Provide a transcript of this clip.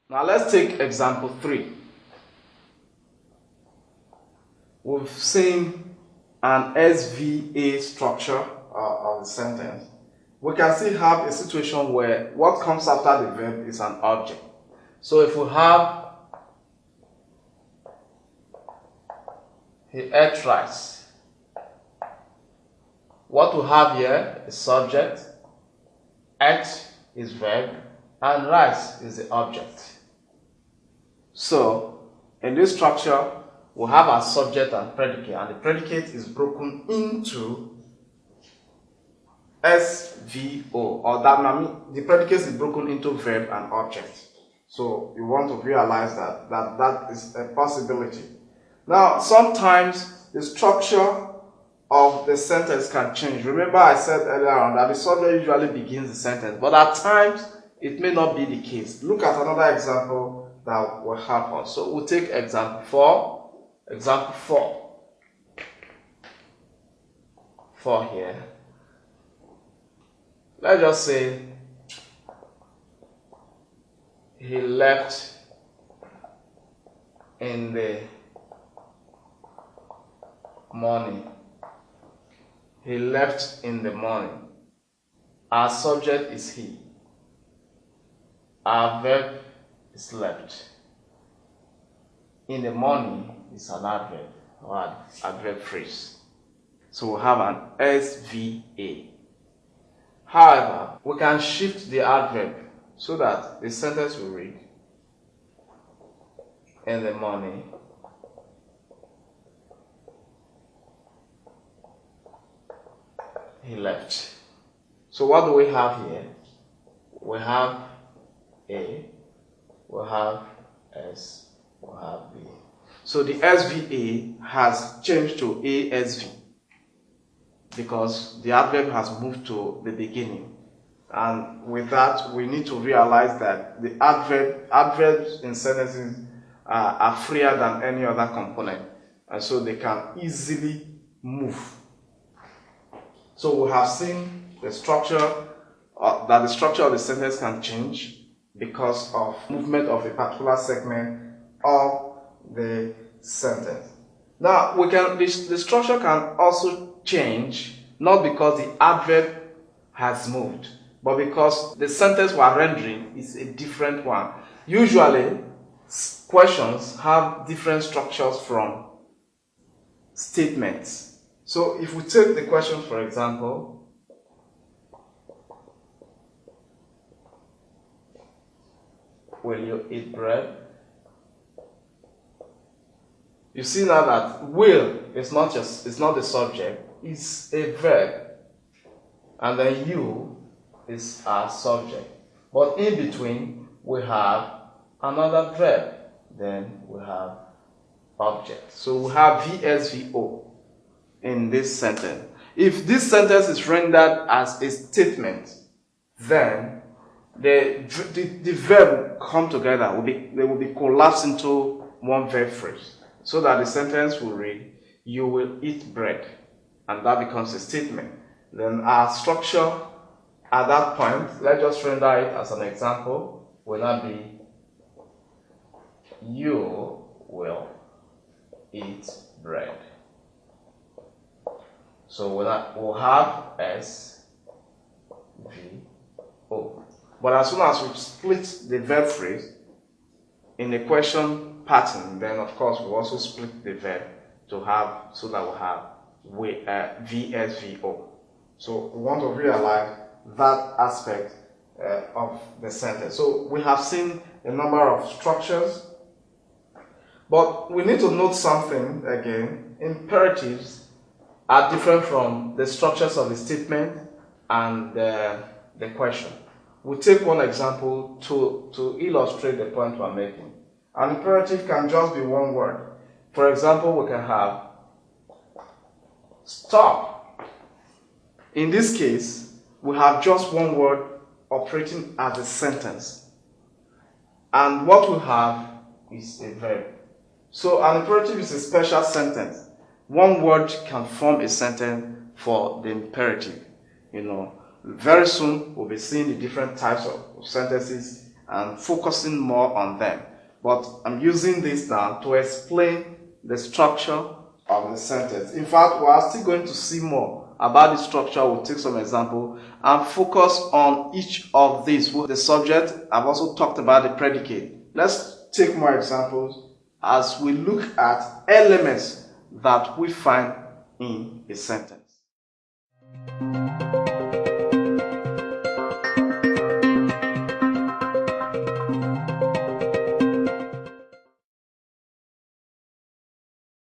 Now let's take example 3. We've seen an SVA structure of the sentence. We can still have a situation where what comes after the verb is an object. So if we have he ate rice, what we have here is subject, ate is verb, and rice is the object. So in this structure, we have our subject and predicate, and the predicate is broken into SVO, or that means the predicate is broken into verb and object. So you want to realize that is a possibility. Now, sometimes the structure of the sentence can change. Remember I said earlier on that the subject usually begins the sentence, but at times it may not be the case. Look at another example that will happen. So we'll take example 4. Example 4 here. Let's just say he left in the morning. He left in the morning. Our subject is he. Our verb is left. In the morning is an adverb or adverb phrase. So we have an SVA. However, we can shift the adverb so that the sentence will read in the morning he left. So what do we have here? We have A, we have S, we have B. So the SVA has changed to ASV because the adverb has moved to the beginning. And with that, we need to realize that the adverbs in sentences are freer than any other component, and so they can easily move. So we have seen the structure, that the structure of the sentence can change because of movement of a particular segment of the sentence. Now the structure can also change, not because the adverb has moved, but because the sentence we're rendering is a different one. Usually, questions have different structures from statements. So if we take the question, for example, will you eat bread? You see now that will is not the subject, it's a verb, and then you is our subject. But in between we have another verb, then we have object. So we have VSVO in this sentence. If this sentence is rendered as a statement, then the verb will come together. They will be collapsed into one verb phrase, so that the sentence will read, you will eat bread, and that becomes a statement. Then our structure at that point, let's just render it as an example, will not be, you will eat bread. So we'll have S, V, O. But as soon as we split the verb phrase in the question pattern, then of course we also split the verb so that we have VSVO. So we want to realize that aspect of the sentence. So we have seen a number of structures, but we need to note something again. Imperatives are different from the structures of the statement and the question. We'll take one example to illustrate the point we're making. An imperative can just be one word. For example, we can have stop. In this case, we have just one word operating as a sentence. And what we have is a verb. So an imperative is a special sentence. One word can form a sentence for the imperative. Very soon we'll be seeing the different types of sentences and focusing more on them. But I'm using this now to explain the structure of the sentence. In fact, we are still going to see more about the structure. We'll take some example and focus on each of these. With the subject, I've also talked about the predicate. Let's take more examples as we look at elements that we find in a sentence.